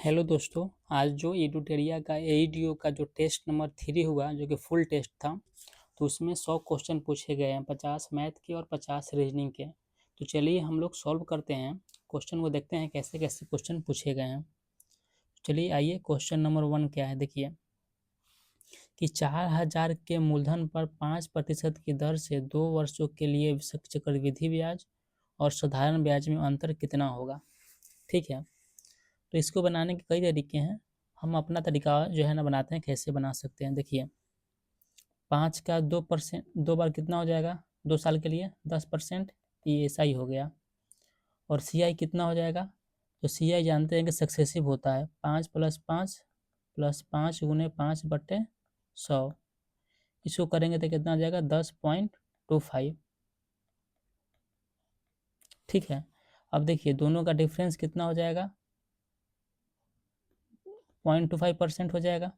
Hello दोस्तों, आज जो एडुटेरिया का एईडीओ का जो टेस्ट नंबर 3 हुआ जो कि फुल टेस्ट था, तो उसमें 100 क्वेश्चन पूछे गए हैं, 50 मैथ के और 50 रीजनिंग के। तो चलिए हम लोग सॉल्व करते हैं क्वेश्चन को, देखते हैं कैसे कैसे क्वेश्चन पूछे गए हैं। चलिए आइए, क्वेश्चन नंबर 1 क्या है, देखिए कि 4000 के मूलधन पर 5% की दर से 2 वर्षों के लिए चक्रवृद्धि ब्याज और साधारण ब्याज में अंतर कितना होगा। ठीक है, तो इसको बनाने के कई तरीके हैं। हम अपना तरीका जो है ना बनाते हैं, कैसे बना सकते हैं। देखिए 5 का 2%, 2 बार कितना हो जाएगा, 2 साल के लिए 10%, ये ऐसा ही हो गया। और CI कितना हो जाएगा, तो CI जानते हैं कि सक्सेसिव होता है, 5 + 5 + 5 × 5/100। इसको करेंगे तो कितना हो जाएगा, 10.25। ठीक है, अब देखिए दोनों का डिफरेंस कितना हो जाएगा, 0.25% हो जाएगा।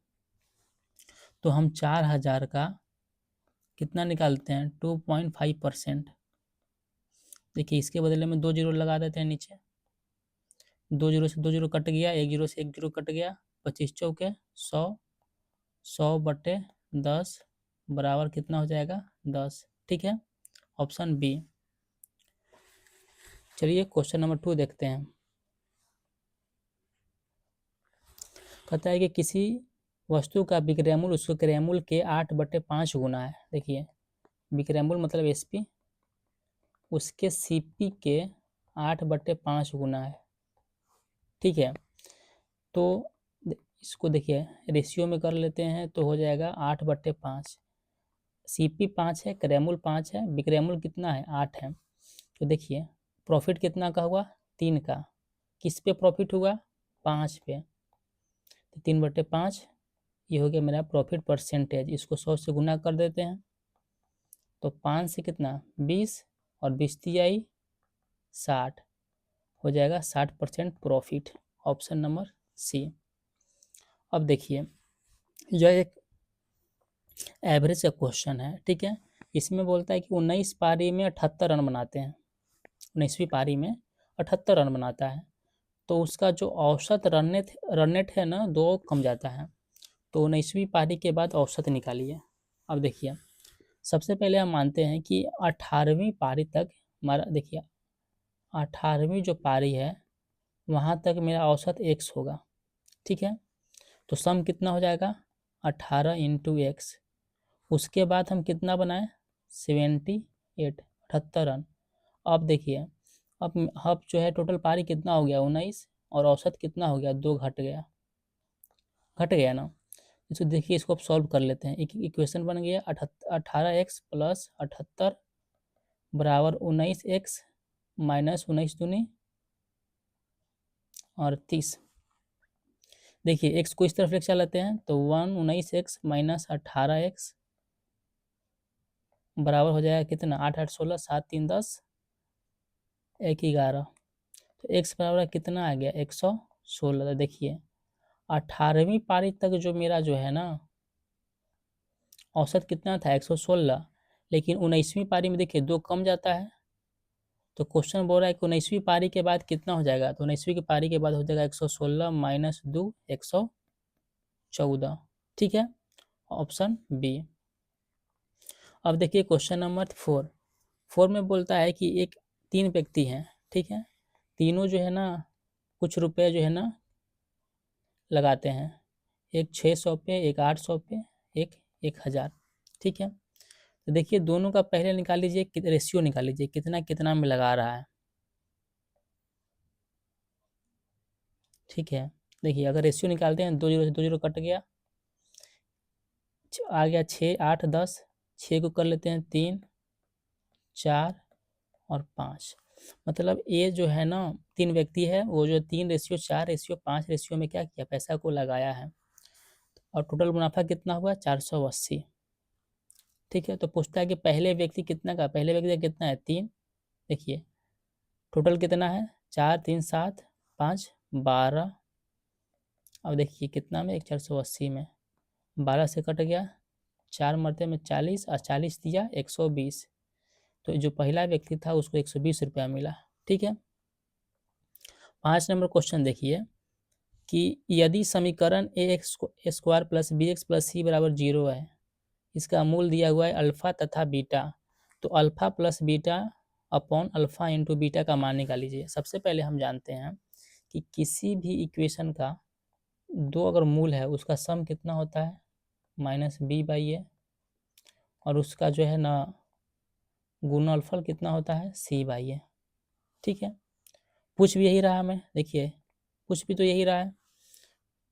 तो हम 4000 का कितना निकालते हैं, 2.5%। देखिए इसके बदले में 2 जीरो लगा देते हैं नीचे, 2 जीरो से 2 जीरो कट गया, 1 जीरो से 1 जीरो कट गया, 25 चौके 100, 100/10 बराबर कितना हो जाएगा, 10। ठीक है, ऑप्शन बी। चलिए क्वेश्चन नंबर 2 देखते हैं। कहता है कि किसी वस्तु का विक्रय मूल्य उसके क्रय मूल्य के 8/5 गुना है। देखिए विक्रय मूल्य मतलब SP, उसके CP के 8/5 गुना है। ठीक है, तो इसको देखिए रेशियो में कर लेते हैं तो हो जाएगा 8/5। CP 5 है, क्रय मूल्य 5 है, विक्रय मूल्य कितना है, 8 है। तो देखिए प्रॉफिट कितना का हुआ, 3 का। किस पे प्रॉफिट हुआ, 5 पे। तो 3/5 ये हो गया मेरा प्रॉफिट परसेंटेज। इसको 100 से गुना कर देते हैं तो 5 से कितना, 20, और 20 तियाई 60, हो जाएगा 60% प्रॉफिट। ऑप्शन नंबर सी। अब देखिए यह एक एवरेज का क्वेश्चन है। ठीक है, इसमें बोलता है कि 19 पारी में 78 रन बनाते हैं, 19वीं पारी में 78 रन बनाता है, तो उसका जो औसत रन रेट है ना, 2 कम जाता है। तो 19वीं पारी के बाद औसत निकालिए। अब देखिए सबसे पहले हम मानते हैं कि 18वीं पारी तक हमारा, देखिए 18वीं जो पारी है वहाँ तक मेरा औसत x होगा। ठीक है, तो सम कितना हो जाएगा, 18 × x। उसके बाद हम कितना बनाए, 78, 78 रन। अब देखिए अब जो है टोटल पारी कितना हो गया, 19, और औसत कितना हो गया, 2 घट गया ना। इसको देखिए, इसको अब सॉल्व कर लेते हैं। एक इक्वेशन बन गया, 18x + 78 बराबर 19x - 19 दूनी और 30। देखिए x को इस तरफ लेके चलाते हैं तो 19x - 18x बराबर हो जाएगा कितना, 8 8 16, 7 3 10, 1 11। तो x बराबर कितना आ गया, 116। तो देखिए 18वीं पारी तक जो मेरा जो है ना औसत कितना था, 116, लेकिन 19वीं पारी में देखिए 2 कम जाता है। तो क्वेश्चन बोल रहा है कि 19वीं पारी के बाद कितना हो जाएगा, तो 19वीं की पारी के बाद हो जाएगा 116 - 2 114। ठीक है, ऑप्शन बी। अब देखिए क्वेश्चन नंबर 4 में बोलता है कि 3 व्यक्ति हैं। ठीक है, तीनों जो है ना कुछ रुपए जो है ना लगाते हैं, एक 600 पे, एक 800 पे, एक 1000। ठीक है, तो देखिए दोनों का पहले निकाल लीजिए, रेशियो निकाल लीजिए, कितना कितना में लगा रहा है। ठीक है, देखिए अगर रेशियो निकालते हैं, 2 जीरो से 2 जीरो कट गया, आ गया 6 8 10, 6 को कर लेते हैं 3 4 और 5। मतलब ये जो है ना 3 व्यक्ति है, वो जो 3:4:5 रेशियो में क्या किया, पैसा को लगाया है, और टोटल मुनाफा कितना हुआ, 480। ठीक है, तो पूछता है कि पहले व्यक्ति कितना का, पहले व्यक्ति का कितना है, 3। देखिए टोटल कितना है, 4 3 7 5 12। अब देखिए कितना में, 480 में 12 से कट गया, 4 मरते में 40, और 40 दिया 120। तो जो पहला व्यक्ति था उसको 120 रुपया मिला। ठीक है, 5 नंबर क्वेश्चन देखिए कि यदि समीकरण a x square plus b x plus c बराबर 0 है, इसका मूल दिया हुआ है अल्फा तथा बीटा, तो alpha plus beta upon alpha into beta का मान निकाल लीजिए। सबसे पहले हम जानते हैं कि किसी भी इक्वेशन का दो अगर मूल है उसका सम कितना होता है, माइनस बी बाई ए, और उसका जो है ना गुणनफल कितना होता है, सी बाई ए। ठीक है, पूछ भी यही रहा हमें, देखिए पूछ भी तो यही रहा है।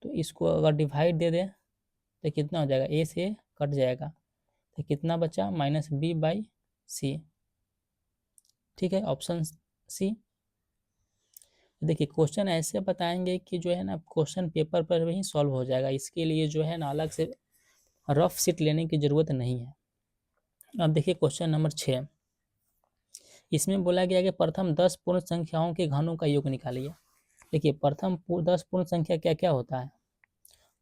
तो इसको अगर डिवाइड दे दें तो कितना हो जाएगा, ए से कट जाएगा तो कितना बचा, माइनस बी बाई सी। ठीक है, ऑप्शन सी। देखिए क्वेश्चन ऐसे बताएंगे कि जो है ना क्वेश्चन पेपर पर ही सॉल्व हो जाएगा, इसके लिए जो है ना अलग से रफ शीट लेने की ज़रूरत नहीं है। अब देखिए क्वेश्चन नंबर 6, इसमें बोला गया कि प्रथम 10 पूर्ण संख्याओं के घनों का योग निकालिए। देखिए प्रथम 10 पूर्ण संख्या क्या क्या होता है,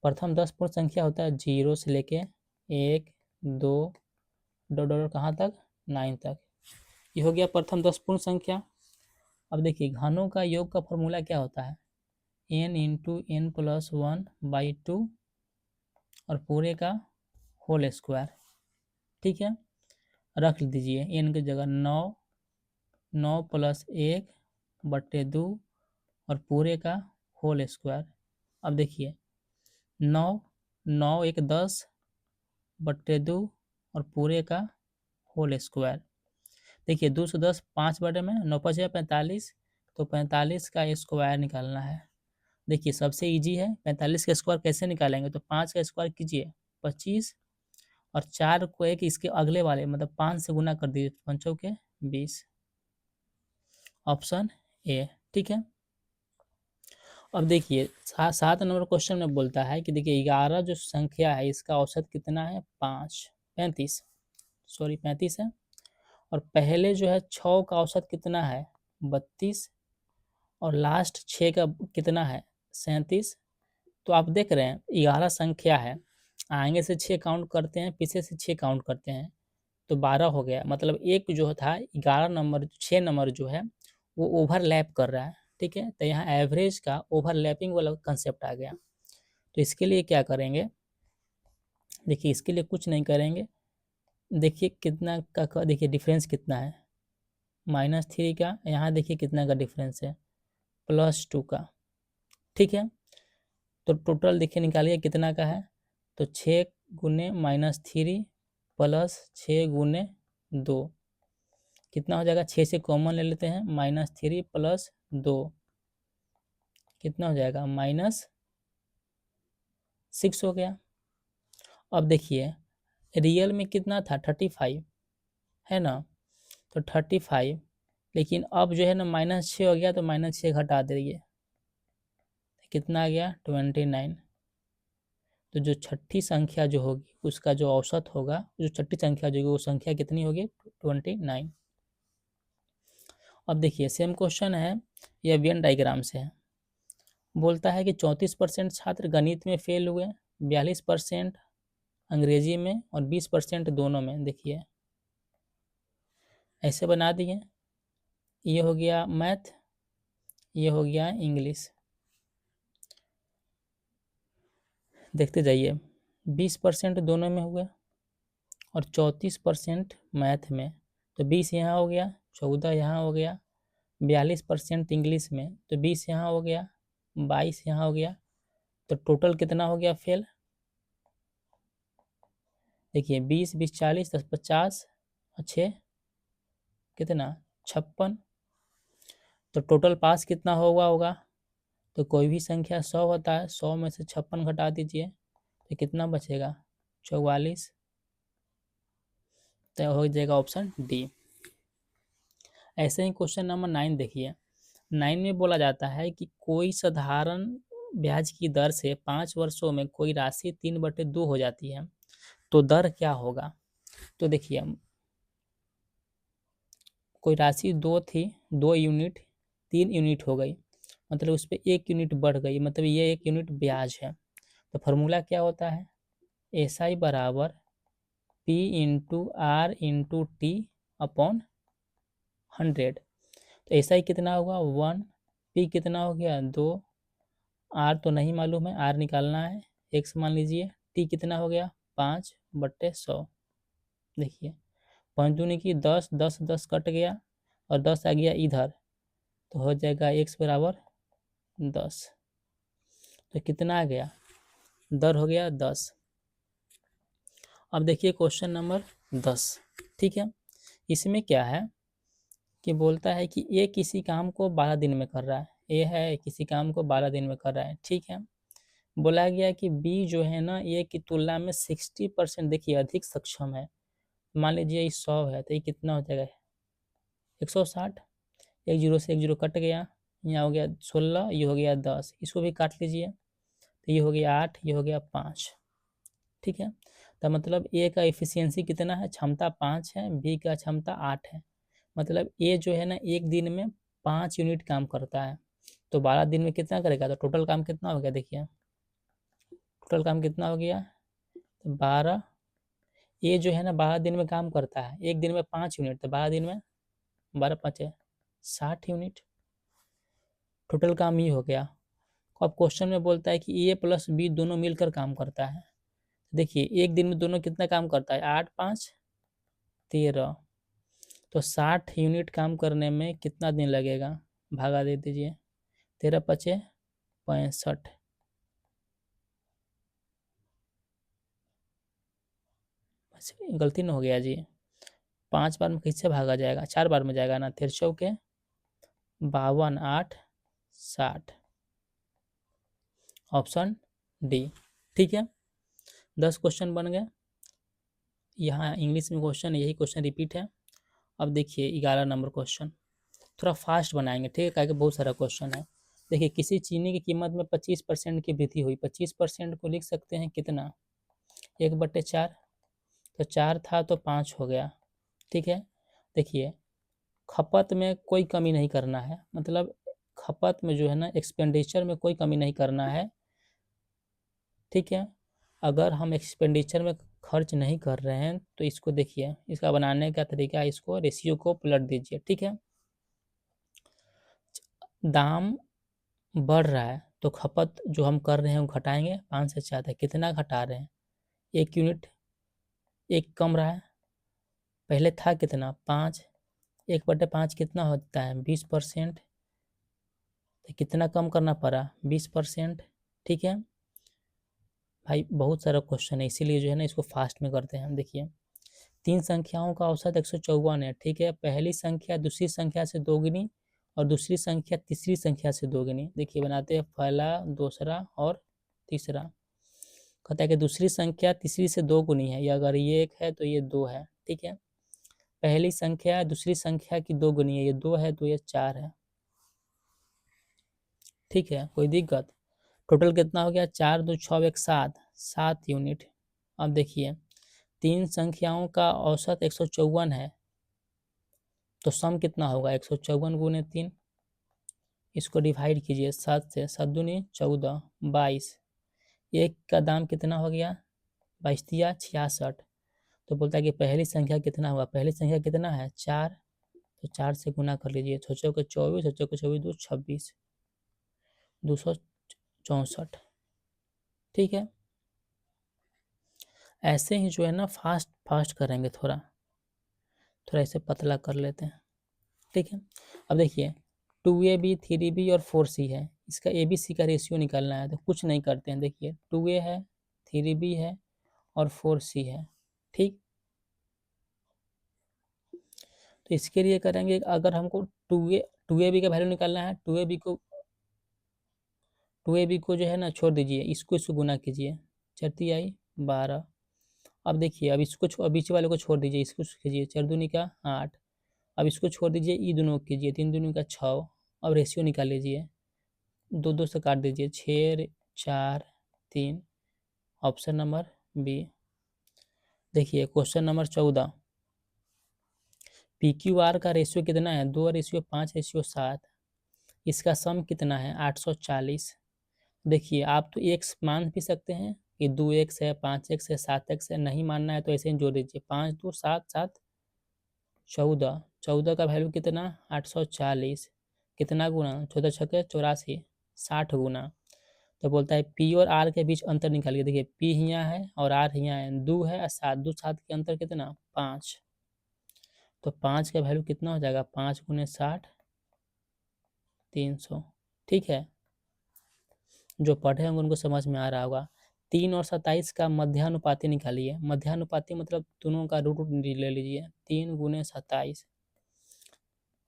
प्रथम 10 पूर्ण संख्या होता है 0 से लेके 1 2 डॉट कहाँ तक, 9 तक। ये हो गया प्रथम 10 पूर्ण संख्या। अब देखिए घनों का योग का फॉर्मूला क्या होता है, n इंटू एन प्लस 1/2 और पूरे का होल स्क्वायर। ठीक है, रख दीजिए n की जगह 9 प्लस 1/2 और पूरे का होल स्क्वायर। अब देखिए 9 1 10/2 और पूरे का होल स्क्वायर। देखिए 2 से 10 5/में, 9 5 45, तो 45 का स्क्वायर निकालना है। देखिए सबसे इजी है, 45 का स्क्वायर कैसे निकालेंगे, तो 5 का स्क्वायर कीजिए 25 और 4 को एक इसके अगले वाले मतलब 5 से गुना कर दीजिए, 5 के 20, ऑप्शन ए। ठीक है, अब देखिए 7 नंबर क्वेश्चन में बोलता है कि देखिए 11 जो संख्या है इसका औसत कितना है, 35 है, और पहले जो है 6 का औसत कितना है, 32, और लास्ट 6 का कितना है, 37। तो आप देख रहे हैं 11 संख्या है, आगे से 6 काउंट करते हैं, पीछे से 6 काउंट करते हैं तो 12 हो गया। मतलब एक जो था 11 नंबर 6 नंबर जो है वो ओवरलैप कर रहा है। ठीक है, तो यहाँ एवरेज का ओवरलैपिंग वाला कंसेप्ट आ गया। तो इसके लिए क्या करेंगे, देखिए इसके लिए कुछ नहीं करेंगे, देखिए कितना का देखिए डिफरेंस कितना है, -3 का, यहाँ देखिए कितना का डिफरेंस है, +2 का। ठीक है, तो टोटल देखिए निकालिए कितना का है, तो 6 गुने -3 प्लस 6 गुने 2 कितना हो जाएगा, 6 से कॉमन ले लेते हैं, -3 प्लस 2 कितना हो जाएगा, -6 हो गया। अब देखिए रियल में कितना था, 35 है ना, तो 35, लेकिन अब जो है ना -6 हो गया तो -6 घटा दीजिए, कितना आ गया, 29। तो जो छठी संख्या जो होगी उसका जो औसत होगा, जो छठी संख्या जो होगी वो संख्या कितनी होगी, 29। अब देखिए सेम क्वेश्चन है, यह वेन डायग्राम से है। बोलता है कि 34% छात्र गणित में फेल हुए, 42% अंग्रेजी में और 20% दोनों में। देखिए ऐसे बना दिए, ये हो गया मैथ, ये हो गया इंग्लिश। देखते जाइए 20% दोनों में हुए और 34% मैथ में, तो 20 यहाँ हो गया, 14 यहाँ हो गया, 42% इंग्लिश में, तो 20 यहाँ हो गया, 22 यहाँ हो गया, तो टोटल कितना हो गया फेल। देखिए 20 20 40 10 50 और 6 कितना, 56। तो टोटल पास कितना होगा, तो कोई भी संख्या 100 होता है, 100 में से 56 घटा दीजिए तो कितना बचेगा, 44। तो हो जाएगा ऑप्शन डी। ऐसे ही क्वेश्चन नंबर 9 देखिए, 9 में बोला जाता है कि कोई साधारण ब्याज की दर से 5 वर्षों में कोई राशि 3/2 हो जाती है, तो दर क्या होगा। तो देखिए कोई राशि 2 थी, 2 यूनिट 3 यूनिट हो गई, मतलब उस पर 1 यूनिट बढ़ गई, मतलब ये 1 यूनिट ब्याज है। तो फार्मूला क्या होता है, SI बराबर P into R into T upon 100। तो SI कितना होगा 1, P कितना हो गया 2, आर तो नहीं मालूम है, आर निकालना है। एक्स मान लीजिए, टी कितना हो गया 5/100। देखिए 5 दूनी की 10, 10 10 कट गया और 10 आ गया इधर, तो हो जाएगा x बराबर 10। तो कितना आ गया, दर हो गया 10। अब देखिए क्वेश्चन नंबर 10, ठीक है। इसमें क्या है कि बोलता है कि ए किसी काम को 12 दिन में कर रहा है, ए है किसी काम को 12 दिन में कर रहा है, ठीक है। बोला गया कि बी जो है ना ए की तुलना में 60% देखिए अधिक सक्षम है। मान लीजिए ये 100 है तो ये कितना हो जाएगा 160। एक जीरो से एक जीरो कट गया, यहाँ हो गया 16, ये हो गया 10, इसको भी काट लीजिए तो ये हो गया 8, ये हो गया 5, ठीक है। तो मतलब ए का एफिशिएंसी कितना है, क्षमता 5 है, बी का क्षमता 8 है। मतलब ए जो है ना एक दिन में 5 यूनिट काम करता है, तो 12 दिन में कितना करेगा, तो टोटल काम कितना हो गया, देखिए टोटल काम कितना हो गया, तो 12। ए जो है ना 12 दिन में काम करता है, एक दिन में 5 यूनिट, तो 12 दिन में 12 5 60 यूनिट, टोटल काम ये हो गया। अब क्वेश्चन में बोलता है कि ए प्लस बी दोनों मिलकर काम करता है। देखिए एक दिन में दोनों कितना काम करता है, 8 5 13, तो 60 यूनिट काम करने में कितना दिन लगेगा, भागा दे दीजिए, 13 5 65, गलती न हो गया जी, 5 बार में किससे भागा जाएगा, 4 बार में जाएगा ना, 13 चौके 52 8 60, ऑप्शन डी, ठीक है। 10 क्वेश्चन बन गए। यहाँ इंग्लिश में क्वेश्चन यही क्वेश्चन रिपीट है। अब देखिए 11 नंबर क्वेश्चन, थोड़ा फास्ट बनाएंगे, ठीक है, क्योंकि बहुत सारा क्वेश्चन है। देखिए किसी चीनी की कीमत में 25% की वृद्धि हुई, 25% को लिख सकते हैं कितना, 1/4, तो 4 था तो 5 हो गया, ठीक है। देखिए खपत में कोई कमी नहीं करना है, मतलब खपत में जो है ना एक्सपेंडिचर में कोई कमी नहीं करना है, ठीक है। अगर हम एक्सपेंडिचर में खर्च नहीं कर रहे हैं तो इसको देखिए, इसका बनाने का तरीका, इसको रेशियो को पलट दीजिए, ठीक है। दाम बढ़ रहा है तो खपत जो हम कर रहे हैं वो घटाएंगे, 5 से 4 है, कितना घटा रहे हैं, 1 यूनिट, एक कम रहा है, पहले था कितना 5, 1/5 कितना होता है 20%, तो कितना कम करना पड़ा 20%, ठीक है। भाई बहुत सारा क्वेश्चन है, इसीलिए जो है ना इसको फास्ट में करते हैं हम। देखिए 3 संख्याओं का औसत 154 है, ठीक है। पहली संख्या दूसरी संख्या से दोगुनी और दूसरी संख्या तीसरी संख्या से दोगुनी। देखिए बनाते हैं पहला, दूसरा और तीसरा। कहता है कि दूसरी संख्या तीसरी से 2 गुनी है, या अगर ये 1 है तो ये 2 है, ठीक है। पहली संख्या दूसरी संख्या की 2 गुनी है, ये 2 है तो ये 4 है, ठीक है, कोई दिक्कत। टोटल कितना हो गया, 4 2 6 1 7, 7 यूनिट। अब देखिए 3 संख्याओं का औसत 154 है, तो सम कितना होगा 154 गुने 3, इसको डिवाइड कीजिए 7 से, 7 दूनी 14 22, एक का दाम कितना हो गया 22 तिया 66। तो बोलता है कि पहली संख्या कितना हुआ, पहली संख्या कितना है 4, तो 4 से गुना कर लीजिए, 6 चौके 24, 6 चौके 24 2 26, 264, ठीक है। ऐसे ही जो है ना फास्ट फास्ट करेंगे, थोड़ा थोड़ा इसे पतला कर लेते हैं, ठीक है। अब देखिए 2AB 3B और 4C है, इसका ABC का रेशियो निकालना है, तो कुछ नहीं करते हैं। देखिए 2A है, 3B है और 4C है, ठीक। तो इसके लिए करेंगे, अगर हमको 2AB का वैल्यू निकालना है, 2AB को जो है ना छोड़ दीजिए, इसको गुना कीजिए, 4 तिहाई 12। अब देखिए अब इसको अब बीच वाले को छोड़ दीजिए, इसको कीजिए 4 दूनी का 8, अब इसको छोड़ दीजिए, ई दोनों कीजिए, 3 दूनी का 6। अब रेशियो निकाल लीजिए, 2 2 से काट दीजिए, 6 4 3, ऑप्शन नंबर बी। देखिए क्वेश्चन नंबर 14, PQR का रेशियो कितना है, 2:5:7, इसका सम कितना है 840। देखिए आप तो एक्स मान भी सकते हैं कि 2x है, 5x है, 7x है, नहीं मानना है तो ऐसे ही जोड़ दीजिए, 5 2 7 7 14, 14 का वैल्यू कितना 840, कितना गुना 14 छके 84, 60 गुना। तो बोलता है पी और आर के बीच अंतर निकालिए। देखिए पी यहाँ है और आर यहाँ है, 2 है और 7, 2 7 के अंतर कितना 5। तो 5 का वैल्यू कितना हो जाएगा 5 × 60 300। ठीक है, जो पढ़े होंगे उनको समझ में आ रहा होगा। 3 और 27 का मध्यानुपाती निकालिए। मध्यानुपाती मतलब दोनों का रूट ले लीजिए। 3 × 27,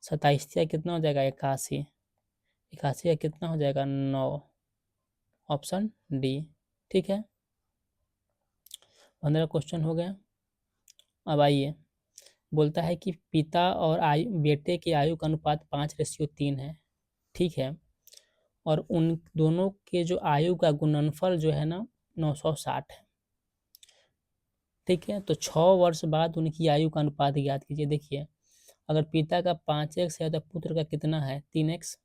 27 का कितना हो जाएगा 81, 81 का कितना हो जाएगा 9, ऑप्शन डी। ठीक है, 15 क्वेश्चन हो गया। अब आइए, बोलता है कि पिता और बेटे की आयु का अनुपात 5:3 है। ठीक है, और उन दोनों के जो आयु का गुणनफल जो है ना 960 है। ठीक है, तो 6 वर्ष बाद उनकी आयु का अनुपात ज्ञात कीजिए। देखिए अगर पिता का 5x है तो पुत्र का कितना है 3x।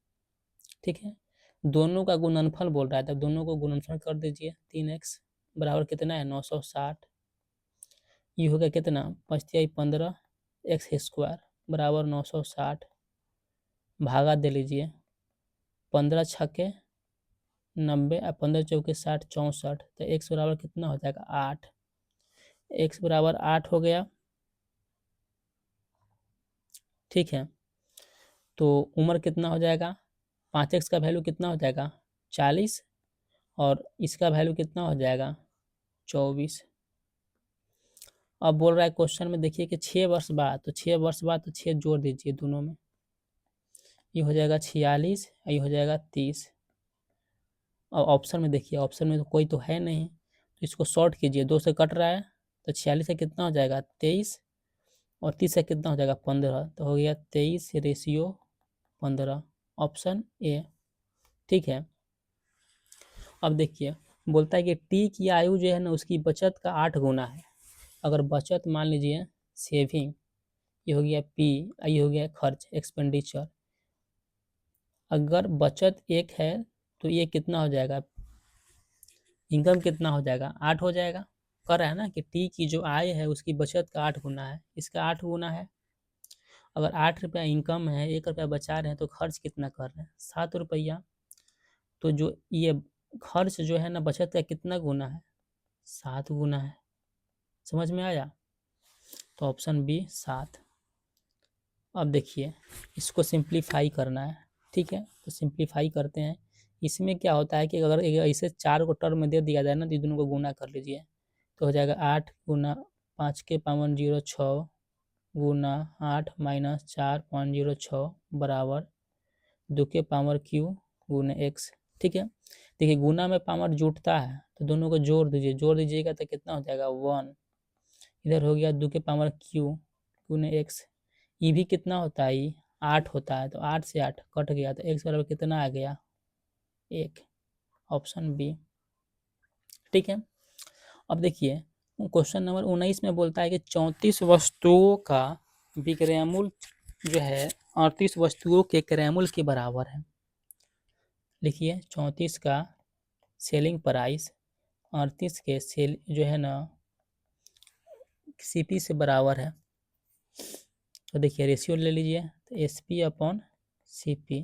ठीक है, दोनों का गुणनफल बोल रहा है, तब दोनों को गुणनफल कर दीजिए। 3x बराबर कितना है 960। ये हो गया कितना 5×15 x² बराबर 960, भागा दे लीजिए। 15 छक्के 90 और 15 चौके 60, 64। तो x बराबर कितना हो जाएगा 8। x बराबर 8 हो गया। ठीक है, तो उम्र कितना हो जाएगा 5x का वैल्यू कितना हो जाएगा 40 और इसका वैल्यू कितना हो जाएगा 24। अब बोल रहा है क्वेश्चन में देखिए कि 6 वर्ष बाद, तो 6 वर्ष बाद तो 6 जोड़ दीजिए दोनों में, ये हो जाएगा 46 और ये हो जाएगा 30। और ऑप्शन में देखिए, ऑप्शन में तो कोई तो है नहीं, तो इसको शॉर्ट कीजिए, 2 से कट रहा है तो 46 से कितना हो जाएगा 23 और 30 से कितना हो जाएगा 15, तो हो गया 23:15, ऑप्शन ए। ठीक है, अब देखिए बोलता है कि टी की आयु जो है ना उसकी बचत का 8 गुना है। अगर बचत मान लीजिए सेविंग, ये हो गया पी, ये हो गया खर्च एक्सपेंडिचर। अगर बचत 1 है तो ये कितना हो जाएगा इनकम कितना हो जाएगा 8 हो जाएगा। कह रहा है ना कि टी की जो आय है उसकी बचत का 8 गुना है, इसका 8 गुना है। अगर 8 रुपया इनकम है, 1 रुपया बचा रहे हैं तो खर्च कितना कर रहे हैं 7 रुपया। तो जो ये खर्च जो है ना बचत का कितना गुना है 7 गुना है। समझ में आया, तो ऑप्शन बी 7। अब देखिए इसको सिंप्लीफाई करना है। ठीक है, तो सिंप्लीफाई करते हैं। इसमें क्या होता है कि अगर ऐसे 4 को टर्म में दे दिया जाए ना तो दोनों को गुना कर लीजिए, तो हो जाएगा 8 गुना 5 के पावर 0 6 गुना 8 माइनस 4.06 बराबर 2 के पावर क्यू गुना x। ठीक है, देखिए गुना में पावर जुटता है तो दोनों को जोड़ दीजिए, जोड़ दीजिएगा तो कितना हो जाएगा 1। इधर हो गया 2 के पावर क्यू गुना x। ये भी कितना होता है 8 होता है, तो 8 से 8 कट गया तो x बराबर कितना आ गया 1, ऑप्शन बी। ठीक है, अब देखिए क्वेश्चन नंबर 19 में बोलता है कि 34 वस्तुओं का विक्रय मूल्य जो है 38 वस्तुओं के क्रय मूल्य के बराबर है। लिखिए 34 का सेलिंग प्राइस 38 के सेल जो है ना सीपी से बराबर है। तो देखिए रेशियो ले लीजिए, तो एसपी अपॉन सीपी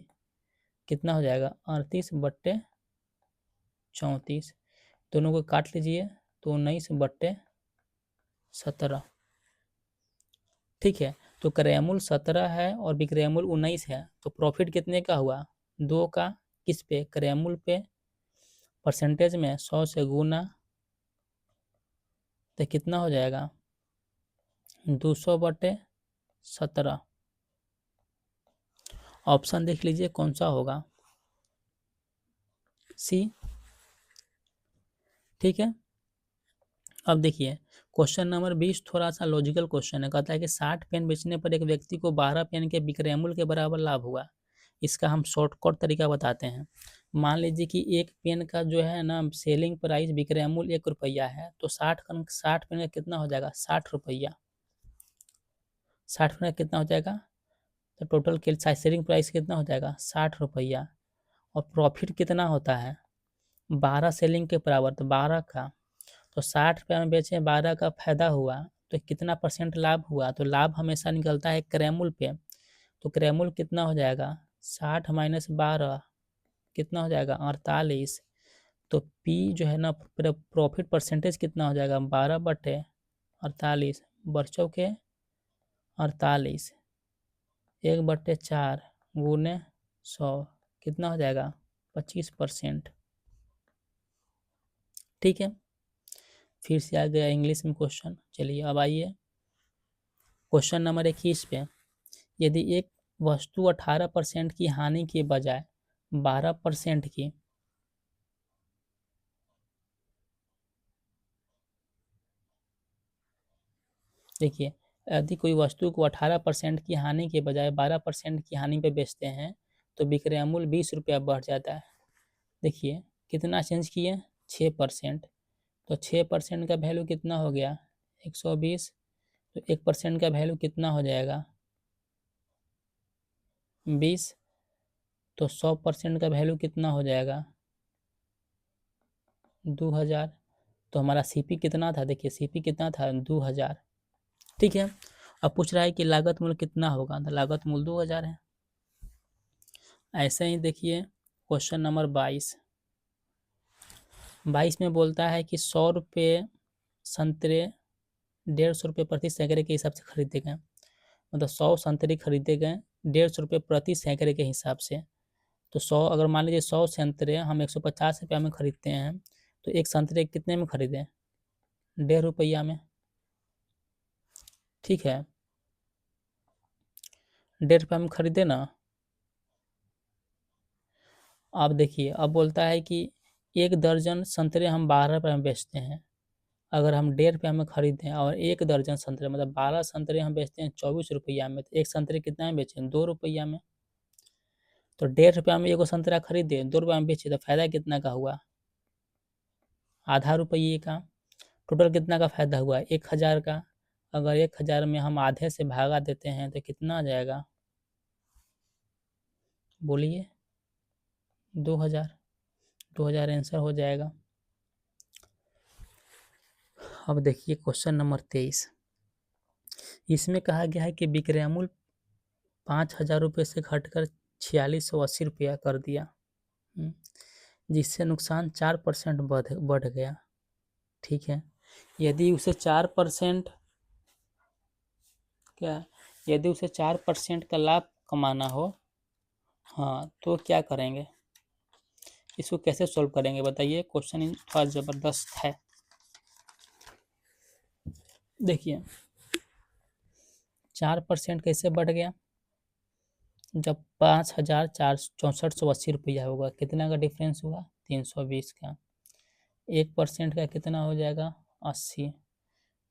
कितना हो जाएगा 38/34, दोनों को काट लीजिए तो 19/17। ठीक है, तो क्रय मूल्य 17 है और विक्रय मूल्य 19 है, तो प्रॉफिट कितने का हुआ 2 का। किस पे क्रय मूल्य पे, परसेंटेज में 100 से गुना, तो कितना हो जाएगा 200/17। ऑप्शन देख लीजिए कौन सा होगा, सी। ठीक है, अब देखिए क्वेश्चन नंबर 20 थोड़ा सा लॉजिकल क्वेश्चन है। कहता है कि 60 पेन बेचने पर एक व्यक्ति को 12 पेन के विक्रय मूल्य के बराबर लाभ हुआ। इसका हम शॉर्टकट तरीका बताते हैं। मान लीजिए कि एक पेन का जो है ना सेलिंग प्राइस विक्रय मूल्य 1 रुपया है, तो 60 पेन का कितना हो जाएगा 60 रुपया। 60 पेन का कितना हो जाएगा, तो टोटल सेलिंग प्राइस कितना हो जाएगा 60 रुपया। और प्रॉफिट कितना होता है 12 सेलिंग के बराबर, तो 12 का, तो 60 रुपया में बेचे 12 का फायदा हुआ, तो कितना % लाभ हुआ, तो लाभ हमेशा निकलता है क्रय मूल्य पे। तो क्रय मूल्य कितना हो जाएगा 60 - 12 कितना हो जाएगा 48, तो P जो है ना प्रॉफिट परसेंटेज कितना हो जाएगा 12/48 बच्चों के 48 1/4 गुने 100 कितना हो जाएगा 25%। ठीक है, फिर से आ गया इंग्लिश में क्वेश्चन। चलिए अब आइए क्वेश्चन नंबर 21 पे। यदि एक वस्तु 18% की हानि के बजाय 12% की देखिए, यदि कोई वस्तु को 18% की हानि के बजाय 12% की हानि पे बेचते हैं तो विक्रय मूल्य 20 रुपया बढ़ जाता है। देखिए कितना चेंज किए 6%, तो 6% का वैल्यू कितना हो गया 120, तो 1% का वैल्यू कितना हो जाएगा 20, तो 100% का वैल्यू कितना हो जाएगा 2000। तो हमारा सीपी कितना था, देखिए सीपी कितना था 2000। ठीक है, अब पूछ रहा है कि लागत मूल्य कितना होगा, तो लागत मूल्य 2000 है। ऐसे ही देखिए क्वेश्चन नंबर 22 में बोलता है कि 100 रुपये संतरे 150 रुपये प्रति सैकड़े के हिसाब से खरीदे गए, मतलब 100 संतरे खरीदे गए 150 रुपये प्रति सैकड़े के हिसाब से। तो 100 अगर मान लीजिए 100 संतरे हम 150 रुपया में खरीदते हैं, तो एक संतरे कितने में खरीदें 1.5 रुपया में। ठीक है, 1.5 रुपया में खरीदे ना। अब देखिए अब बोलता है कि 1 दर्जन संतरे हम 12 रुपये में बेचते हैं। अगर हम 1.5 रुपया में खरीदें और 1 दर्जन संतरे मतलब 12 संतरे हम बेचते हैं 24 रुपया में, तो एक संतरे कितना में बेचें 2 रुपया में। तो 1.5 रुपया में एगो संतरा खरीदे 2 रुपया में बेचे तो फायदा कितना का हुआ आधा रुपये का। टोटल कितना का फायदा हुआ 1000 का। अगर 1000 में हम आधे से भागा देते हैं तो कितना आ जाएगा बोलिए 2000। 2000 आंसर हो जाएगा। अब देखिए क्वेश्चन नंबर 23, इसमें कहा गया है कि विक्रय मूल्य 5000 रुपये से घटकर 4680 रुपया कर दिया, जिससे नुकसान 4% बढ़ गया। ठीक है, यदि उसे 4% क्या यदि उसे 4% का लाभ कमाना हो, हाँ तो क्या करेंगे, इसको कैसे सॉल्व करेंगे बताइए। क्वेश्चन थोड़ा ज़बरदस्त है। देखिए 4% कैसे बढ़ गया, जब 5464 रुपया होगा कितना का डिफरेंस हुआ 320 का। 1% का कितना हो जाएगा 80,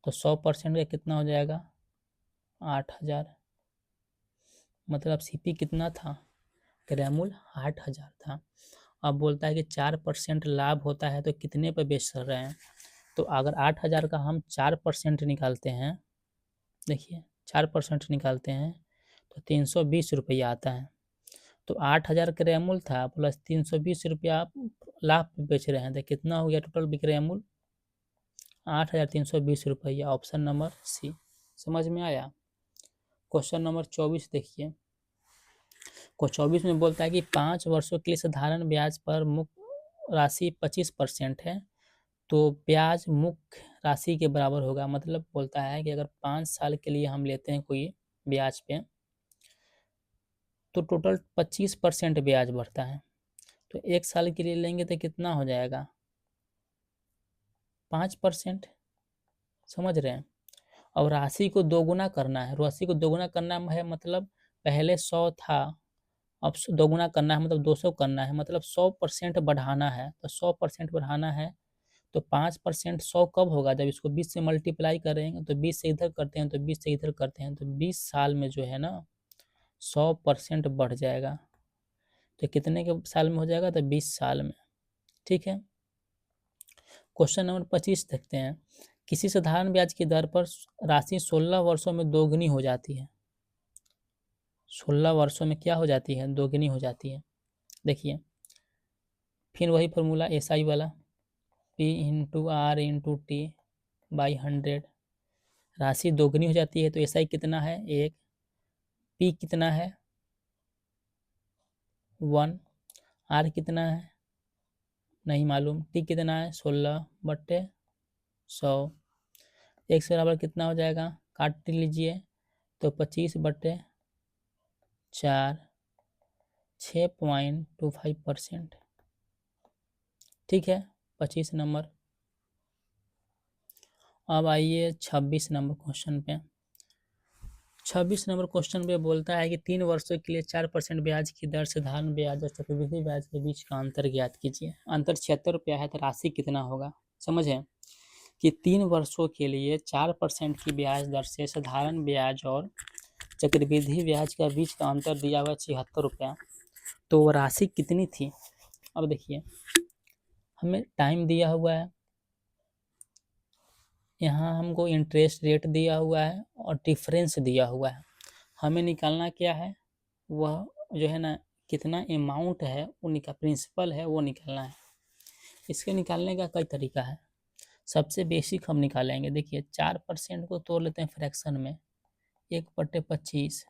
तो 100% का कितना हो जाएगा 8000। मतलब सीपी कितना था क्रय मूल्य 8000 था। अब बोलता है कि 4% लाभ होता है तो कितने पर बेच रहे हैं, तो अगर 8000 का हम 4% निकालते हैं, देखिए 4% निकालते हैं तो 320 रुपया आता है। तो 8000 क्रय मूल्य था प्लस 320 रुपया लाभ पे बेच रहे हैं, तो कितना हो गया टोटल विक्रय मूल्य 8320 रुपया। Option number C. समझ में आया। क्वेश्चन नंबर 24 देखिए, को 24 में बोलता है कि 5 वर्षों के लिए साधारण ब्याज पर मुख्य राशि 25% है, तो ब्याज मुख्य राशि के बराबर होगा। मतलब बोलता है कि अगर 5 साल के लिए हम लेते हैं कोई ब्याज पे, तो टोटल 25% ब्याज बढ़ता है। तो 1 साल के लिए लेंगे तो कितना हो जाएगा 5%। समझ रहे हैं। और राशि को दोगुना करना है, राशि को दोगुना करना है मतलब पहले 100 था, अब दोगुना करना है मतलब 200 करना है, मतलब 100% बढ़ाना है। तो 100% बढ़ाना है तो 5% 100 कब होगा जब इसको 20 से मल्टीप्लाई करेंगे, तो 20 से इधर करते हैं तो 20 से इधर करते हैं, तो 20 साल में जो है ना 100% बढ़ जाएगा। तो कितने के साल में हो जाएगा, तो 20 साल में। ठीक है, क्वेश्चन नंबर 25 देखते हैं। किसी साधारण ब्याज की दर पर राशि 16 वर्षों में दोगुनी हो जाती है। 16 वर्षों में क्या हो जाती है दोगुनी हो जाती है। देखिए फिर वही फॉर्मूला एसआई वाला, P/R/T/100। राशि दोगुनी हो जाती है तो एसआई कितना है 1, पी कितना है 1, आर कितना है नहीं मालूम। टी कितना है 16/100। x बराबर कितना हो जाएगा, काट लीजिए तो 25/4, 6.25%। ठीक है, 25 नंबर। अब आइए 26 नंबर क्वेश्चन पे। 26 नंबर क्वेश्चन पे बोलता है कि 3 वर्षों के लिए 4% ब्याज की दर से धारण ब्याज और चक्रवृद्धि ब्याज के बीच का अंतर ज्ञात कीजिए। अंतर 76 रुपया है तो राशि कितना होगा। समझे कि 3 वर्षों के लिए 4% की ब्याज दर से साधारण ब्याज और चक्रवृद्धि ब्याज का बीच का अंतर दिया हुआ 76 रुपया, तो वो राशि कितनी थी। अब देखिए हमें टाइम दिया हुआ है, यहाँ हमको इंटरेस्ट रेट दिया हुआ है और डिफरेंस दिया हुआ है। हमें निकालना क्या है, वह जो है ना कितना अमाउंट है वो प्रिंसिपल है वो निकालना है। इसके निकालने का कई तरीका है। सबसे बेसिक हम निकालेंगे। देखिए 4% को तोड़ लेते हैं फ्रैक्शन में, 1/25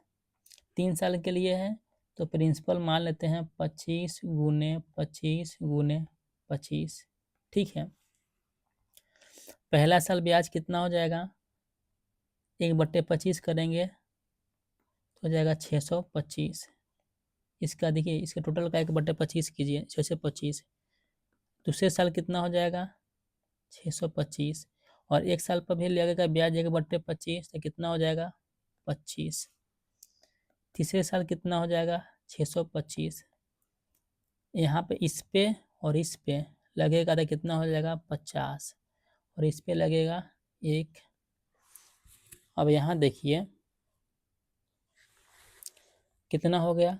3 साल के लिए है तो प्रिंसिपल मान लेते हैं 25 गुने 25 गुने 25। ठीक है, पहला साल ब्याज कितना हो जाएगा, 1/25 करेंगे तो हो जाएगा 625। इसका देखिए इसके टोटल का 1/25 कीजिए, 625। दूसरे साल कितना हो जाएगा 625, और 1 साल पर भी लगेगा ब्याज 1/25 तो कितना हो जाएगा 25। तीसरे साल कितना हो जाएगा 625। यहाँ पे इस पे और इस पे लगेगा तो कितना हो जाएगा 50, और इस पे लगेगा 1। अब यहाँ देखिए कितना हो गया,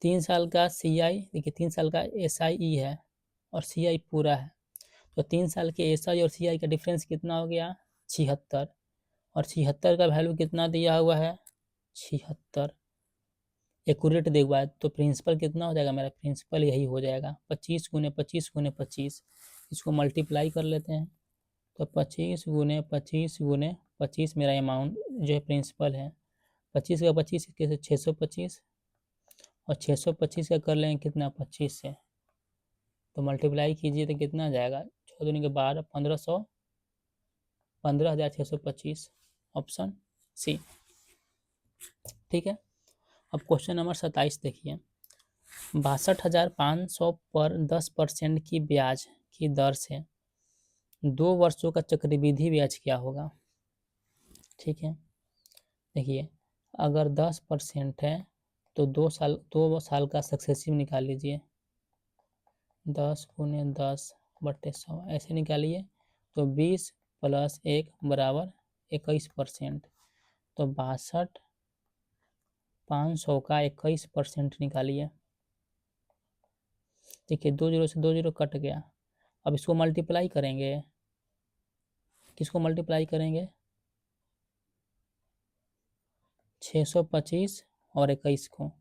3 साल का CI, देखिए 3 साल का SIE है और CI पूरा है, तो 3 साल के SI और CI का डिफरेंस कितना हो गया 76, और 76 का वैल्यू कितना दिया हुआ है 76। एक्यूरेट देखा है तो प्रिंसिपल कितना हो जाएगा, मेरा प्रिंसिपल यही हो जाएगा 25 गुने 25 गुने 25। इसको मल्टीप्लाई कर लेते हैं तो 25 गुने 25 गुने 25 मेरा अमाउंट जो है प्रिंसिपल है। 25 का 25 कैसे 625, और 625 का कर लेंगे कितना 25 से, तो मल्टीप्लाई कीजिए तो कितना जाएगा 6 दूनी के 12, 1500, 15,625। Option C. ठीक है, अब क्वेश्चन नंबर 27 देखिए। 62,500 पर 10% की ब्याज की दर से 2 वर्षों का चक्रवृद्धि ब्याज क्या होगा। ठीक है, देखिए अगर 10% है तो 2 साल का सक्सेसिव निकाल लीजिए, 10 गुने 10/100 ऐसे निकालिए तो 20 + 1 = 21%, तो 62,500 का 21% निकालिए। देखिए 2 जीरो से 2 जीरो कट गया। अब इसको मल्टीप्लाई करेंगे, किसको मल्टीप्लाई करेंगे 625 और 21 को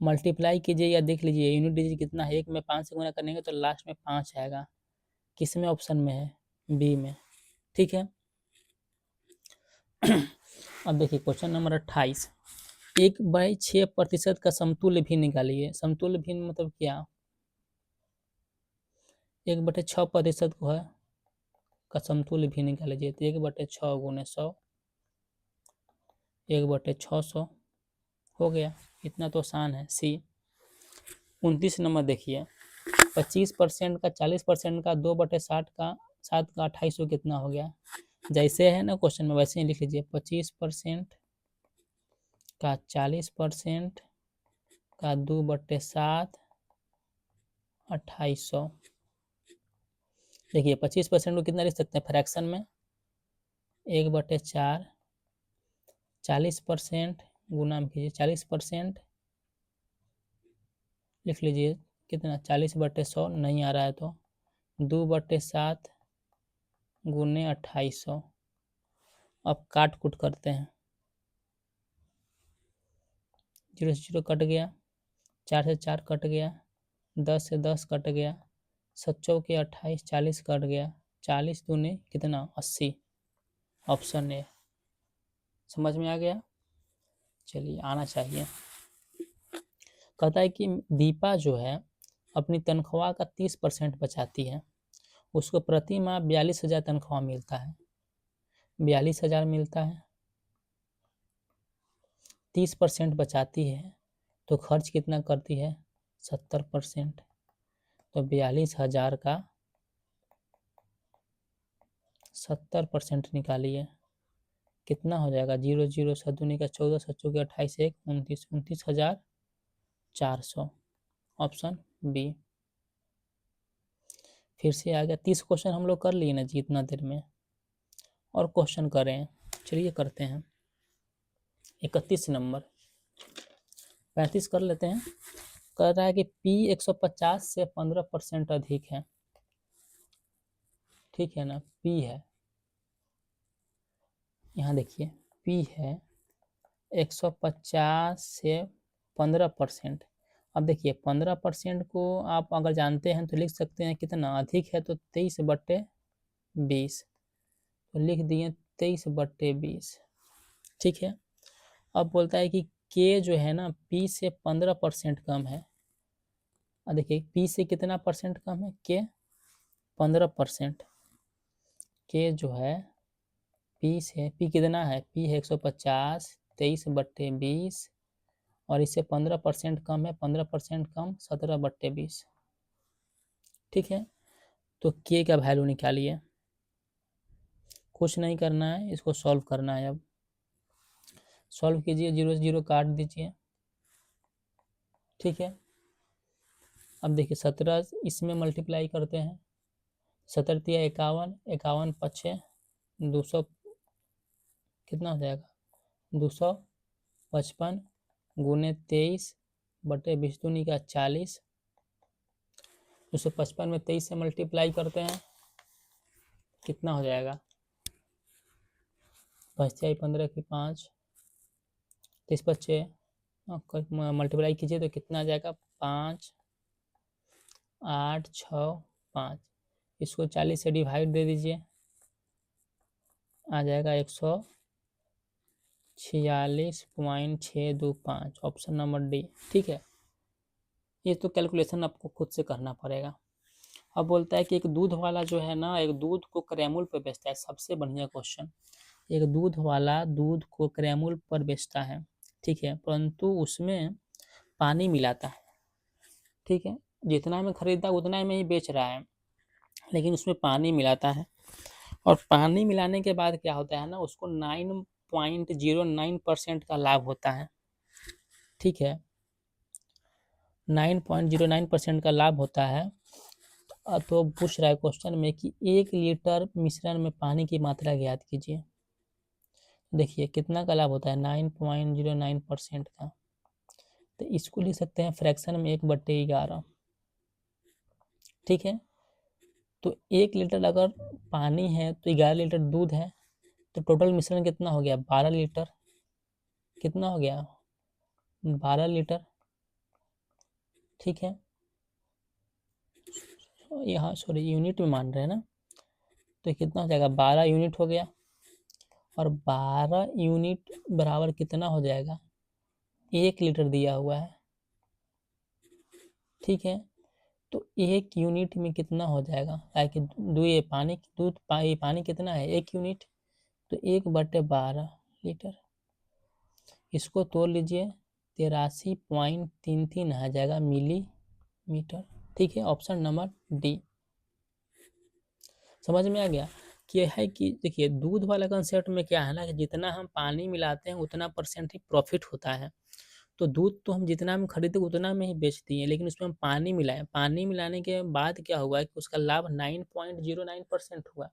मल्टीप्लाई कीजिए या देख लीजिए यूनिट डिजिट कितना है, 1 में 5 से गुना करेंगे तो लास्ट में 5 आएगा। किस में ऑप्शन में है, बी में। ठीक है, अब देखिए क्वेश्चन नंबर 28। 1/6% का समतुल्य भिन्न निकालिए। समतुल्य भिन्न मतलब क्या, 1/6% को है का समतुल्य भिन्न निकाल लीजिए तो 1/6 गुने 100, 1/600 हो गया। इतना तो आसान है। सी। 29 नंबर देखिए। 25% का 40% का 2/60 का 7 का 2800 कितना हो गया। जैसे है ना क्वेश्चन में वैसे ही लिख लीजिए। 25% का 40% का 2/7 2800। देखिए 25% को कितना लिख सकते हैं फ्रैक्शन में 1/4, 40% गुना में कीजिए 40% लिख लीजिए कितना 40/100 नहीं आ रहा है तो 2/7 गुने 2800। अब काट कुट करते हैं, 0 से 0 कट गया, 4 से 4 कट गया, 10 से 10 कट गया, 7 चौके 28, 40 कट गया, 40 दूने कितना 80। Option A. समझ में आ गया, चलिए आना चाहिए। कहता है कि दीपा जो है अपनी तनख्वाह का 30% बचाती है, उसको प्रति माह 42,000 तनख्वाह मिलता है, 42,000 मिलता है, 30% बचाती है तो खर्च कितना करती है, 70%। तो 42,000 का 70% निकालिए, कितना हो जाएगा, 0 0 7 का 14 7 के 28 1 29 29,400, ऑप्शन बी। फिर से आ गया। 30 क्वेश्चन हम लोग कर लिए ना जी इतना देर में, और क्वेश्चन करें, चलिए करते हैं। 31 नंबर, 35 कर लेते हैं। कह रहा है कि P 150 से 15% अधिक है, ठीक है ना, P है, यहाँ देखिए P है 150 से 15%। अब देखिए 15% को आप अगर जानते हैं तो लिख सकते हैं कितना, अधिक है तो 23/20, तो लिख दिए 23/20, ठीक है। अब बोलता है कि K जो है ना P से 15% कम है। अब देखिए P से कितना परसेंट कम है, K 15%, K जो है P से, P कितना है, P है 150, 23/20, और इससे 15% कम है, 15% कम 17/20, ठीक है। तो K का वैल्यू निकालिए, कुछ नहीं करना है, इसको सॉल्व करना है। अब सॉल्व कीजिए, 0 से 0 काट दीजिए, ठीक है। अब देखिए 17 इसमें मल्टीप्लाई करते हैं, 17 तिया 51, 51 पछे 200, कितना हो जाएगा, 255 गुने 23/20 दूनी का 40, 255 में 23 से मल्टीप्लाई करते हैं, कितना हो जाएगा, 15 की 5, 23 बच्चे मल्टीप्लाई कीजिए तो कितना आ जाएगा, 5 8 6 5, इसको 40 से डिवाइड दे दीजिए, आ जाएगा 146.625, ऑप्शन नंबर डी, ठीक है। ये तो कैलकुलेशन आपको खुद से करना पड़ेगा। अब बोलता है कि एक दूध वाला जो है ना, एक दूध को क्रैमुल पर बेचता है, सबसे बढ़िया क्वेश्चन। एक दूध वाला दूध को क्रैमुल पर बेचता है, ठीक है, परंतु उसमें पानी मिलाता है, ठीक है, जितना में खरीदा उतना में ही बेच रहा है, लेकिन उसमें पानी मिलाता है, और पानी मिलाने के बाद क्या होता है ना, उसको 9.09% का लाभ होता है, ठीक है, 9.09% का लाभ होता है। तो पूछ रहा है क्वेश्चन में कि 1 लीटर मिश्रण में पानी की मात्रा ज्ञात कीजिए। देखिए कितना का लाभ होता है, 9.09% का, तो इसको लिख सकते हैं फ्रैक्शन में 1/11, ठीक है। तो 1 लीटर अगर पानी है तो 11 लीटर दूध है, तो टोटल मिश्रण कितना हो गया, 12 लीटर, कितना हो गया, 12 लीटर, ठीक है। यहाँ सॉरी यूनिट में मान रहे हैं ना, तो कितना हो जाएगा, 12 यूनिट हो गया, और 12 यूनिट बराबर कितना हो जाएगा, 1 लीटर दिया हुआ है, ठीक है। तो 1 यूनिट में कितना हो जाएगा, कि ये पानी कितना है, 1 यूनिट, तो 1/12 लीटर, इसको तोड़ लीजिए, 83.33 आ जाएगा मिलीमीटर, ठीक है, ऑप्शन नंबर डी। समझ में आ गया कि यह है कि देखिए दूध वाला कंसेप्ट में क्या है ना, कि जितना हम पानी मिलाते हैं उतना परसेंट ही प्रॉफिट होता है। तो दूध तो हम जितना में खरीदे उतना में ही बेच दिए, लेकिन उसमें हम पानी मिलाएं, पानी मिलाने के बाद क्या हुआ कि उसका लाभ 9.09% हुआ।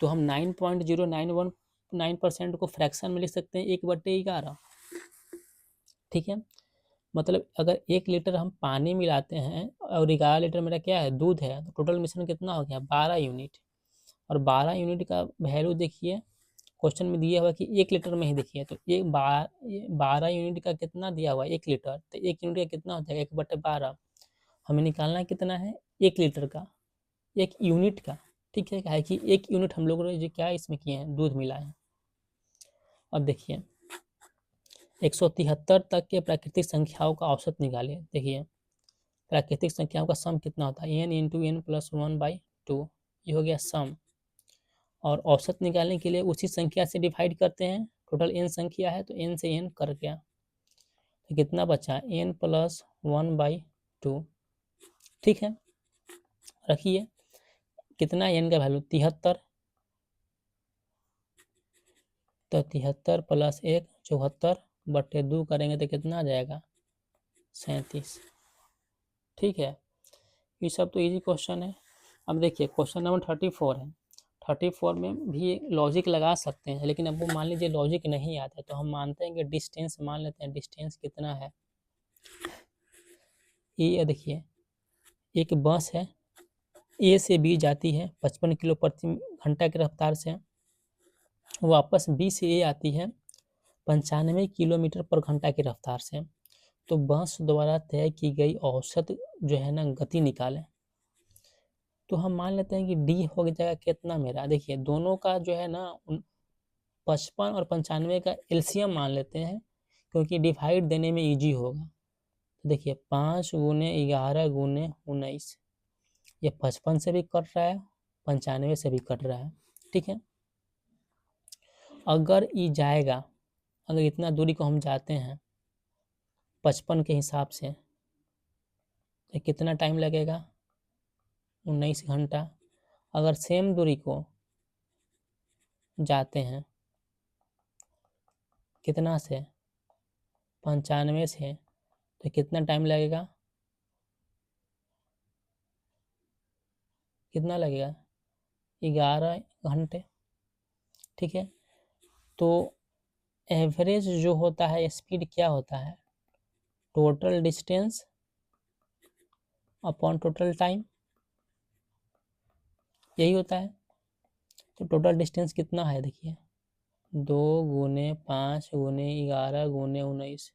तो हम 9.0919% को फ्रैक्शन में लिख सकते हैं 1/11, ठीक है। मतलब अगर 1 लीटर हम पानी मिलाते हैं और 11 लीटर मेरा क्या है, दूध है, तो टोटल मिश्रण कितना हो गया, 12 यूनिट, और 12 यूनिट का वैल्यू देखिए क्वेश्चन में दिया हुआ कि 1 लीटर में ही देखिए, तो 12 यूनिट का कितना दिया हुआ है, 1 लीटर, तो 1 यूनिट का कितना हो जाएगा, 1/12, हमें निकालना कितना है, 1 लीटर का, 1 यूनिट का, ठीक है कि 1 यूनिट हम लोगों ने जो क्या इसमें किए हैं, दूध मिलाए हैं। अब देखिए 173 तक के प्राकृतिक संख्याओं का औसत निकालिए। देखिए प्राकृतिक संख्याओं का सम कितना होता है, n इंटू एन प्लस 1/2, ये हो गया सम। और औसत निकालने के लिए उसी संख्या से डिवाइड करते हैं, टोटल n संख्या है तो n से n कर गया, तो कितना बचा, n प्लस 1/2। ठीक है, रखिए कितना n का वैल्यू 73, तो 73 प्लस 1 74/2 करेंगे तो कितना आ जाएगा, 37। ठीक है, ये सब तो इजी क्वेश्चन है। अब देखिए क्वेश्चन नंबर 34 है। 34 में भी लॉजिक लगा सकते हैं, लेकिन अब वो मान लीजिए लॉजिक नहीं आता है तो हम मानते हैं कि डिस्टेंस मान लेते हैं, डिस्टेंस कितना है। ये देखिए एक बस है, ए से बी जाती है 55 किलो प्रति घंटा की रफ्तार से, वापस बी से ए आती है 95 किलोमीटर पर घंटा की रफ्तार से। तो बस द्वारा तय की गई औसत जो है ना गति निकालें। तो हम मान लेते हैं कि डी हो जाएगा कितना मेरा, देखिए दोनों का जो है ना 55 और 95 का एलसीएम मान लेते हैं, क्योंकि डिवाइड देने में इजी होगा। तो देखिए 5 गुने 11 गुने 19, ये 55 से भी कट रहा है, 95 से भी कट रहा है। ठीक है, अगर ये जाएगा, अगर इतना दूरी को हम जाते हैं 55 के हिसाब से, तो कितना टाइम लगेगा, 19 घंटा। अगर सेम दूरी को जाते हैं कितना से, 95 से, तो कितना टाइम लगेगा, कितना लगेगा, 11 घंटे। ठीक है, तो एवरेज जो होता है स्पीड क्या होता है, total distance upon total time, यही होता है। तो टोटल डिस्टेंस कितना है, देखिए 2 गुने 5 गुने 11 गुने 19,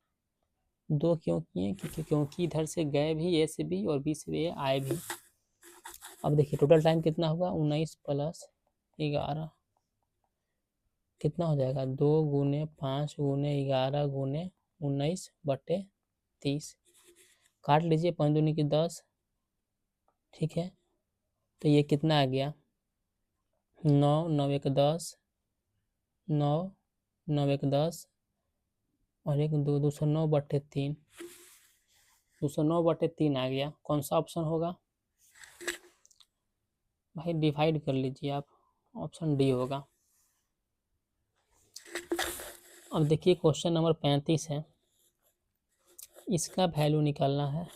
2 क्यों किए, क्योंकि इधर से गए भी ए से बी और बी से बी आए भी। अब देखिए टोटल टाइम कितना होगा, 19 प्लस 11 कितना हो जाएगा, 2 गुने 5 गुने 11 गुने 19/30, काट लीजिए, 5 दूनी की 10। ठीक है, तो ये कितना आ गया, 9 9 1 10, 9 9 1 10 और 1 2 209/3, 209/3 आ गया। कौन सा ऑप्शन होगा भाई, डिवाइड कर लीजिए आप, ऑप्शन डी होगा। अब देखिए क्वेश्चन नंबर 35 है, इसका वैल्यू निकालना है।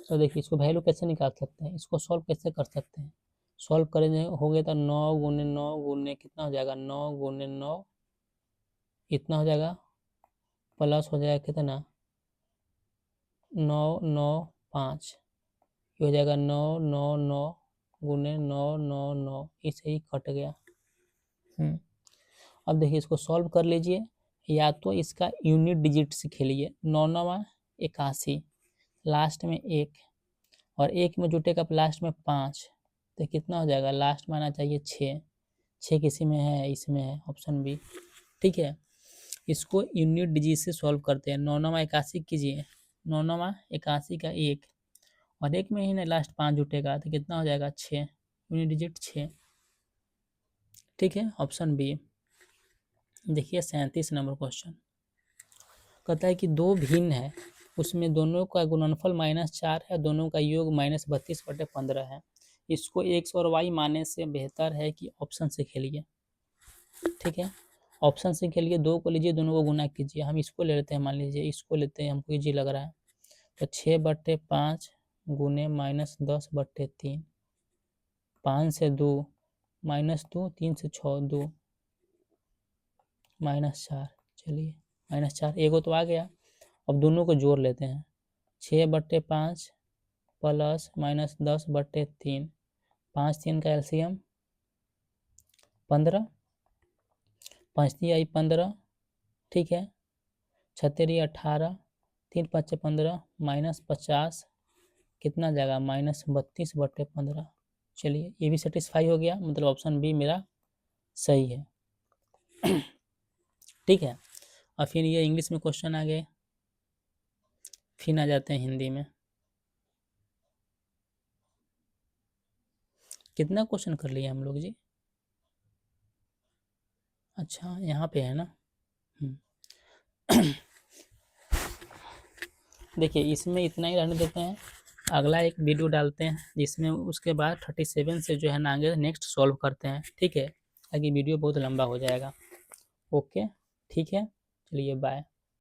तो देखिए इसको वैल्यू कैसे निकाल सकते हैं, इसको सॉल्व कैसे कर सकते हैं, सॉल्व करेंगे हो गया तो 9 गुने 9 गुने कितना हो जाएगा, 9 गुने 9 इतना हो जाएगा, प्लस हो जाएगा कितना, 9 9 5, ये हो जाएगा 9 9 9 गुने 9 9 9, इसे ही कट गया। अब देखिए इसको सॉल्व कर लीजिए, या तो इसका यूनिट डिजिट से खेलिए, 9 9 81, लास्ट में 1 और 1 में जुटेगा लास्ट में 5, तो कितना हो जाएगा, लास्ट में आना चाहिए 6, 6 किसी में है, इसमें है, ऑप्शन बी। ठीक है, इसको यूनिट डिजिट से सॉल्व करते हैं, 9 9 81 कीजिए, 9 9 81 का 1 और 1 में ही ना लास्ट 5 जुटेगा, तो कितना हो जाएगा 6, यूनिट डिजिट 6। ठीक है, ऑप्शन बी। देखिए 37 नंबर क्वेश्चन कहता है कि दो भिन्न है, उसमें दोनों का गुणनफल -4 है, दोनों का योग -32/15 है, इसको x और y मानने से बेहतर है कि ऑप्शन से खेलिए। ठीक है, ऑप्शन से खेलिए, 2 को लीजिए, दोनों को गुना कीजिए, हम इसको ले लेते हैं, मान लीजिए इसको लेते हैं, हमको इजी लग रहा है, तो 6/5 गुने -10/3, 5 से 2 -2, 3 से 6 2 -4, चलिए -4 एगो तो आ गया। अब दोनों को जोड़ लेते हैं, 6/5 प्लस -10/3, 5 3 का एलसीएम 15, 5 3 आई 15। ठीक है, 6 3 18, 3 5 15, -50 कितना जाएगा, -32/15। चलिए ये भी सेटिस्फाई हो गया, मतलब ऑप्शन बी मेरा सही है। ठीक है, और फिर ये इंग्लिश में क्वेश्चन आ गए, फिर आ जाते हैं हिंदी में। कितना क्वेश्चन कर लिए हम लोग जी? अच्छा यहाँ पे है ना। देखिए इसमें इतना ही रहने देते हैं, अगला एक वीडियो डालते हैं जिसमें उसके बाद 37 से जो है ना आगे नेक्स्ट सॉल्व करते हैं, ठीक है, ताकि वीडियो बहुत लंबा हो जाएगा। ओके ठीक है, चलिए बाय।